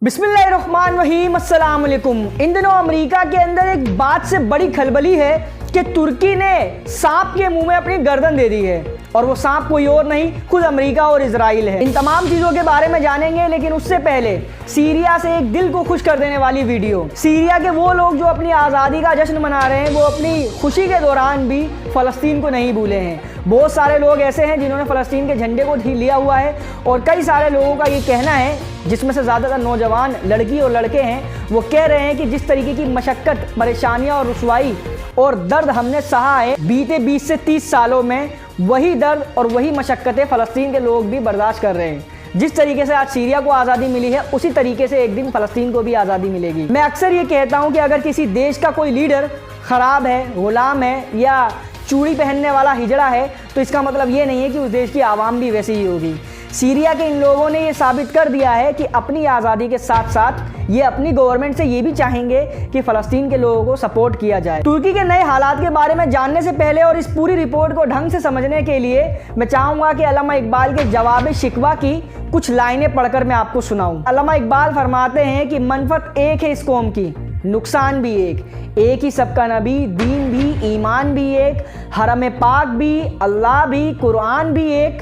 बिस्मिल्लाहिर्रहमानिर्रहीम, अस्सलाम वालेकुम। इन दिनों अमेरिका के अंदर एक बात से बड़ी खलबली है कि तुर्की ने सांप के मुंह में अपनी गर्दन दे दी है, और वो सांप कोई और नहीं, खुद अमेरिका और इजराइल है। इन तमाम चीज़ों के बारे में जानेंगे, लेकिन उससे पहले सीरिया से एक दिल को खुश कर देने वाली वीडियो। सीरिया के वो लोग जो अपनी आज़ादी का जश्न मना रहे हैं, वो अपनी खुशी के दौरान भी फ़लस्तीन को नहीं भूले हैं। बहुत सारे लोग ऐसे हैं जिन्होंने फ़लस्तीन के झंडे को लिया हुआ है, और कई सारे लोगों का ये कहना है, जिसमें से ज़्यादातर नौजवान लड़की और लड़के हैं, वो कह रहे हैं कि जिस तरीके की मशक्क़त, परेशानियाँ और रुसवाई और दर्द हमने सहा है बीते 20 से 30 सालों में, वही दर्द और वही मशक्क़तें फ़लस्तीन के लोग भी बर्दाश्त कर रहे हैं। जिस तरीके से आज सीरिया को आज़ादी मिली है, उसी तरीके से एक दिन फ़लस्तीन को भी आज़ादी मिलेगी। मैं अक्सर ये कहता हूँ कि अगर किसी देश का कोई लीडर ख़राब है, गुलाम है या चूड़ी पहनने वाला हिजड़ा है, तो इसका मतलब ये नहीं है कि उस देश की आवाम भी वैसी ही होगी। सीरिया के इन लोगों ने ये साबित कर दिया है कि अपनी आज़ादी के साथ साथ ये अपनी गवर्नमेंट से ये भी चाहेंगे कि फ़लस्तीन के लोगों को सपोर्ट किया जाए। तुर्की के नए हालात के बारे में जानने से पहले और इस पूरी रिपोर्ट को ढंग से समझने के लिए मैं चाहूँगा कि अल्लामा इकबाल के जवाब शिकवा की कुछ लाइनें पढ़कर मैं आपको सुनाऊँ। अल्लामा इकबाल फरमाते हैं कि मनफत एक है इस कौम की, नुकसान भी एक ही सबका नबी, दीन भी, ईमान भी एक, हरम पाक भी, अल्लाह भी, कुरान भी एक,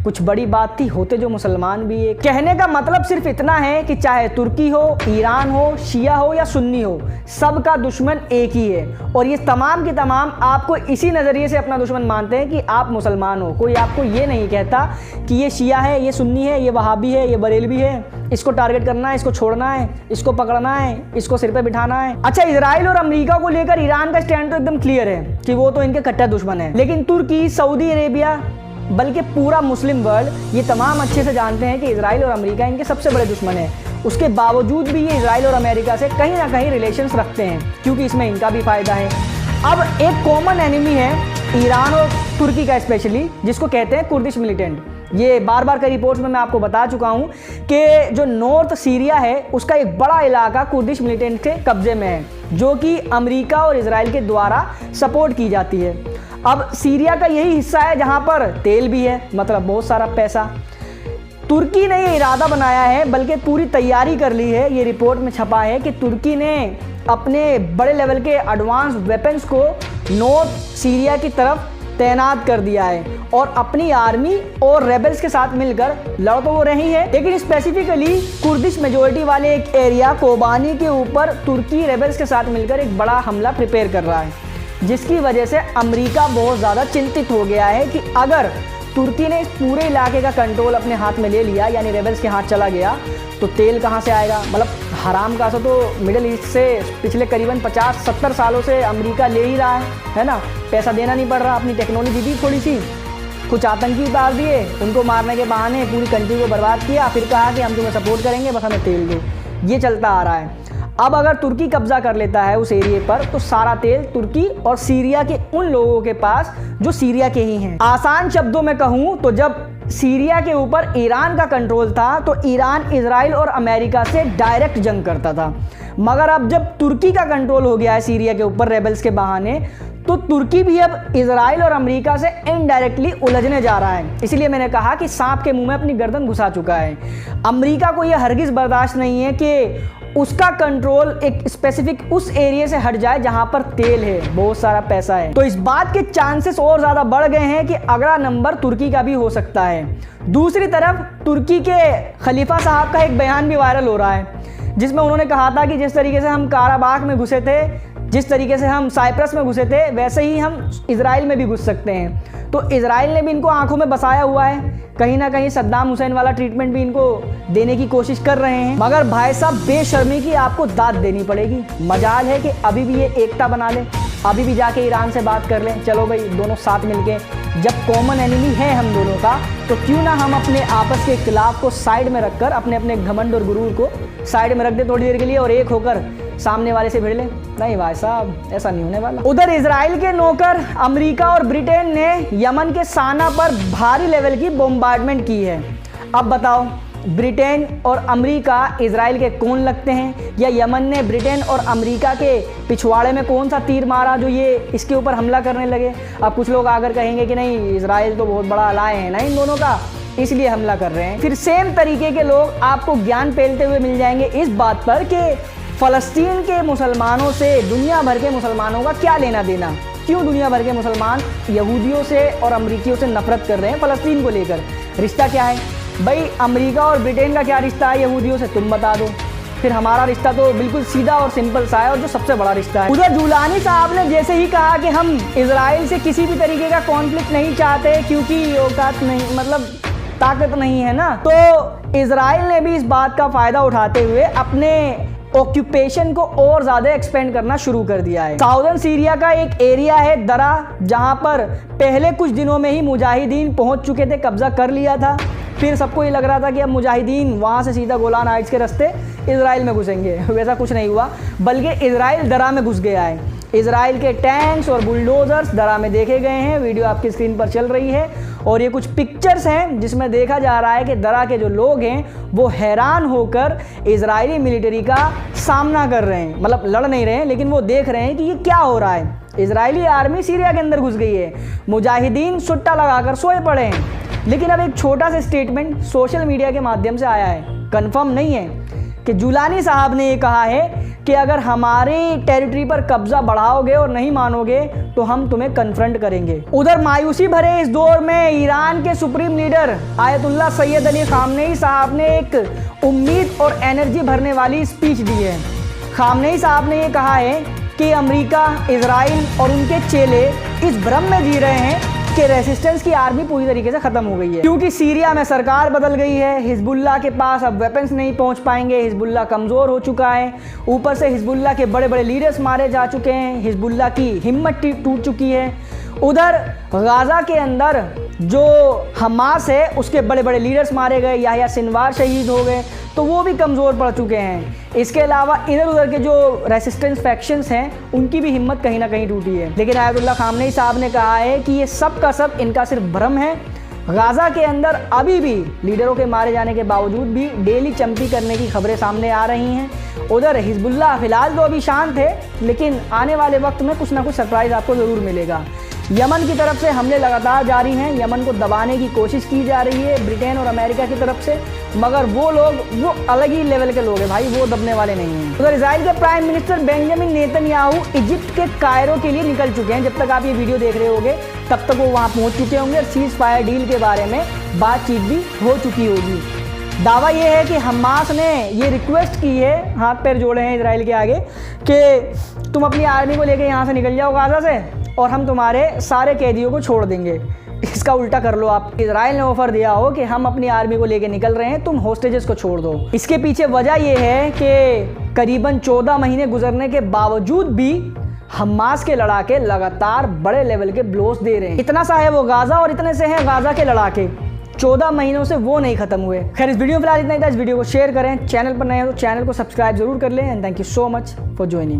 कुछ बड़ी बात थी होते जो मुसलमान भी एक। कहने का मतलब सिर्फ इतना है कि चाहे तुर्की हो, ईरान हो, शिया हो या सुन्नी हो, सबका दुश्मन एक ही है, और ये तमाम की तमाम आपको इसी नज़रिए से अपना दुश्मन मानते हैं कि आप मुसलमान हो। कोई आपको ये नहीं कहता कि ये शिया है, ये सुन्नी है, ये वहाबी है, ये बरेलवी है, इसको टारगेट करना है, इसको छोड़ना है, इसको पकड़ना है, इसको सिर पे बिठाना है। अच्छा, इजराइल और अमेरिका को लेकर ईरान का स्टैंड तो एकदम क्लियर है कि वो तो इनके कट्टर दुश्मन है, लेकिन तुर्की, सऊदी अरेबिया, बल्कि पूरा मुस्लिम वर्ल्ड ये तमाम अच्छे से जानते हैं कि इजराइल और अमेरिका इनके सबसे बड़े दुश्मन हैं। उसके बावजूद भी ये इजराइल और अमेरिका से कहीं ना कहीं रिलेशंस रखते हैं, क्योंकि इसमें इनका भी फ़ायदा है। अब एक कॉमन एनिमी है ईरान और तुर्की का स्पेशली, जिसको कहते हैं कुर्दिश मिलिटेंट। ये बार बार कई रिपोर्ट्स में मैं आपको बता चुका हूँ कि जो नॉर्थ सीरिया है, उसका एक बड़ा इलाका कुर्दिश मिलिटेंट के कब्जे में है, जो कि अमेरिका और इजराइल के द्वारा सपोर्ट की जाती है। अब सीरिया का यही हिस्सा है जहाँ पर तेल भी है, मतलब बहुत सारा पैसा। तुर्की ने ये इरादा बनाया है, बल्कि पूरी तैयारी कर ली है, ये रिपोर्ट में छपा है कि तुर्की ने अपने बड़े लेवल के एडवांस वेपन्स को नॉर्थ सीरिया की तरफ तैनात कर दिया है, और अपनी आर्मी और रेबल्स के साथ मिलकर लड़ तो वो रही है, लेकिन स्पेसिफिकली कुर्दिश मेजोरिटी वाले एक एरिया कोबानी के ऊपर तुर्की रेबल्स के साथ मिलकर एक बड़ा हमला प्रिपेयर कर रहा है, जिसकी वजह से अमेरिका बहुत ज़्यादा चिंतित हो गया है कि अगर तुर्की ने इस पूरे इलाके का कंट्रोल अपने हाथ में ले लिया, यानी रेबल्स के हाथ चला गया, तो तेल कहाँ से आएगा। मतलब हराम का तो मिडिल ईस्ट से पिछले करीबन 50-70 सालों से अमेरिका ले ही रहा है ना। पैसा देना नहीं पड़ रहा, अपनी टेक्नोलॉजी दी थोड़ी सी, कुछ आतंकी उतार दिए, उनको मारने के बहाने पूरी कंट्री को बर्बाद किया, फिर कहा कि हम तुम्हें सपोर्ट करेंगे, बस हमें तेल दो। ये चलता आ रहा है। अब अगर तुर्की कब्जा कर लेता है उस एरिया पर, तो सारा तेल तुर्की और सीरिया के उन लोगों के पास जो सीरिया के ही हैं। आसान शब्दों में कहूँ तो जब सीरिया के ऊपर ईरान का कंट्रोल था, तो ईरान इजराइल और अमेरिका से डायरेक्ट जंग करता था, मगर अब जब तुर्की का कंट्रोल हो गया है सीरिया के ऊपर रेबल्स के बहाने, तो तुर्की भी अब इजराइल और अमेरिका से इनडायरेक्टली उलझने जा रहा है। इसीलिए मैंने कहा कि सांप के मुंह में अपनी गर्दन घुसा चुका है। अमेरिका को यह हरगिज़ बर्दाश्त नहीं है कि उसका कंट्रोल एक स्पेसिफिक उस एरिया से हट जाए जहां पर तेल है, बहुत सारा पैसा है। तो इस बात के चांसेस और ज़्यादा बढ़ गए हैं कि अगला नंबर तुर्की का भी हो सकता है। दूसरी तरफ तुर्की के खलीफा साहब का एक बयान भी वायरल हो रहा है, जिसमें उन्होंने कहा था कि जिस तरीके से हम काराबाग में घुसे थे, जिस तरीके से हम साइप्रस में घुसे थे, वैसे ही हम इजराइल में भी घुस सकते हैं। तो इजराइल ने भी इनको आंखों में बसाया हुआ है, कहीं ना कहीं सद्दाम हुसैन वाला ट्रीटमेंट भी इनको देने की कोशिश कर रहे हैं। मगर भाई साहब, बेशर्मी की आपको दाद देनी पड़ेगी। मजाल है कि अभी भी ये एकता बना ले, अभी भी जाके ईरान से बात कर लें। चलो भाई, दोनों साथ मिलके, जब कॉमन एनिमी है हम दोनों का, तो क्यों ना हम अपने आपस के इख्तिलाफ को साइड में रखकर अपने अपने घमंड और गुरूर को साइड में रख दे थोड़ी देर के लिए, और एक होकर सामने वाले से भिड़ ले। नहीं भाई साहब, ऐसा नहीं होने वाला। उधर इजराइल के नौकर अमेरिका और ब्रिटेन ने यमन के साना पर भारी लेवल की बॉम्बार्डमेंट की है। अब बताओ, ब्रिटेन और अमेरिका इजराइल के कौन लगते हैं, या यमन ने ब्रिटेन और अमेरिका के पिछवाड़े में कौन सा तीर मारा जो ये इसके ऊपर हमला करने लगे। अब कुछ लोग आकर कहेंगे कि नहीं, इजराइल तो बहुत बड़ा अलाय है ना इन दोनों का, इसलिए हमला कर रहे हैं। फिर सेम तरीके के लोग आपको ज्ञान पेलते हुए मिल जाएंगे इस बात पर कि फ़लस्तीन के मुसलमानों से दुनिया भर के मुसलमानों का क्या लेना देना, क्यों दुनिया भर के मुसलमान यहूदियों से और अमरीकियों से नफरत कर रहे हैं फ़लस्तीन को लेकर। रिश्ता क्या है भाई, अमेरिका और ब्रिटेन का क्या रिश्ता है यहूदियों से, तुम बता दो। फिर हमारा रिश्ता तो बिल्कुल सीधा और सिंपल सा है, और जो सबसे बड़ा रिश्ता है। उधर जुलानी साहब ने जैसे ही कहा कि हम इजराइल से किसी भी तरीके का कॉन्फ्लिक्ट नहीं चाहते क्योंकि औकात नहीं, मतलब ताकत नहीं है ना, तो इजराइल ने भी इस बात का फ़ायदा उठाते हुए अपने ऑक्यूपेशन को और ज़्यादा एक्सपेंड करना शुरू कर दिया है। साउदर्न सीरिया का एक एरिया है दरा, जहां पर पहले कुछ दिनों में ही मुजाहिदीन पहुंच चुके थे, कब्जा कर लिया था। फिर सबको ये लग रहा था कि अब मुजाहिदीन वहाँ से सीधा गोलान हाइट्स के रास्ते इजराइल में घुसेंगे। वैसा कुछ नहीं हुआ, बल्कि इजराइल दरा में घुस गया है। इजराइल के टैंक्स और बुलडोजर्स दरा में देखे गए हैं, वीडियो आपकी स्क्रीन पर चल रही है। और ये कुछ पिक्चर्स हैं जिसमें देखा जा रहा है कि दरा के जो लोग हैं वो हैरान होकर इजरायली मिलिट्री का सामना कर रहे हैं, मतलब लड़ नहीं रहे हैं, लेकिन वो देख रहे हैं कि ये क्या हो रहा है। इजरायली आर्मी सीरिया के अंदर घुस गई है, मुजाहिदीन सुट्टा लगाकर सोए पड़े हैं। लेकिन अब एक छोटा सा स्टेटमेंट सोशल मीडिया के माध्यम से आया है, कंफर्म नहीं है, कि जुलानी साहब ने ये कहा है कि अगर हमारे टेरिटरी पर कब्जा बढ़ाओगे और नहीं मानोगे तो हम तुम्हें कन्फ्रंट करेंगे। उधर मायूसी भरे इस दौर में ईरान के supreme leader ayatollah Syed Ali Khamenei साहब ने एक उम्मीद और एनर्जी भरने वाली स्पीच दी है। खामनेई साहब ने ये कहा है कि अमेरिका, इजराइल और उनके चेले इस भ्रम में जी रहे हैं कि रेसिस्टेंस की आर्मी पूरी तरीके से खत्म हो गई है, क्योंकि सीरिया में सरकार बदल गई है। हिजबुल्लाह के पास अब वेपन्स नहीं पहुंच पाएंगे, हिजबुल्लाह कमज़ोर हो चुका है। ऊपर से हिजबुल्लाह के बड़े बड़े लीडर्स मारे जा चुके हैं, हिजबुल्लाह की हिम्मत टूट चुकी है। उधर गाज़ा के अंदर जो हमास है उसके बड़े बड़े लीडर्स मारे गए, याह्या सिनवार शहीद हो गए, तो वो भी कमज़ोर पड़ चुके हैं। इसके अलावा इधर उधर के जो रेसिस्टेंस फैक्शंस हैं उनकी भी हिम्मत कहीं ना कहीं टूटी है। लेकिन आयतुल्ला खामनेई साहब ने कहा है कि ये सब का सब इनका सिर्फ भ्रम है। गाज़ा के अंदर अभी भी लीडरों के मारे जाने के बावजूद भी डेली चंपी करने की खबरें सामने आ रही हैं। उधर हिजबुल्लाह फिलहाल तो अभी शांत है, लेकिन आने वाले वक्त में कुछ ना कुछ सरप्राइज़ आपको ज़रूर मिलेगा। यमन की तरफ से हमले लगातार जारी हैं, यमन को दबाने की कोशिश की जा रही है ब्रिटेन और अमेरिका की तरफ से, मगर वो अलग ही लेवल के लोग हैं भाई, वो दबने वाले नहीं हैं। उधर इजराइल के prime minister Benjamin Netanyahu Egypt के कायरो के लिए निकल चुके हैं। जब तक आप ये वीडियो देख रहे होंगे तब तक वो वहाँ पहुँच चुके होंगे और सीज फायर डील के बारे में बातचीत भी हो चुकी होगी। दावा ये है कि हमास ने ये रिक्वेस्ट की है, हाथ पैर जोड़े हैं इजराइल के आगे, कि तुम अपनी आर्मी को लेकर यहाँ से निकल जाओ गाज़ा से और हम तुम्हारे सारे कैदियों को छोड़ देंगे। इसका उल्टा कर लो आप, इजराइल ने ऑफर दिया हो कि हम अपनी आर्मी को लेकर निकल रहे हैं, तुम होस्टेजेस को छोड़ दो। इसके पीछे वजह यह है कि करीबन 14 महीने गुजरने के बावजूद भी हमास के लड़ाके लगातार बड़े लेवल के ब्लोस दे रहे हैं। इतना सा है वो गाज़ा और इतने से हैं गाज़ा के लड़ाके, 14 महीनों से वो नहीं खत्म हुए। खैर इस वीडियो में फिलहाल इतना ही था। इस वीडियो को शेयर करें, चैनल पर नए हो तो चैनल को सब्सक्राइब जरूर कर लें। And thank you so much for joining.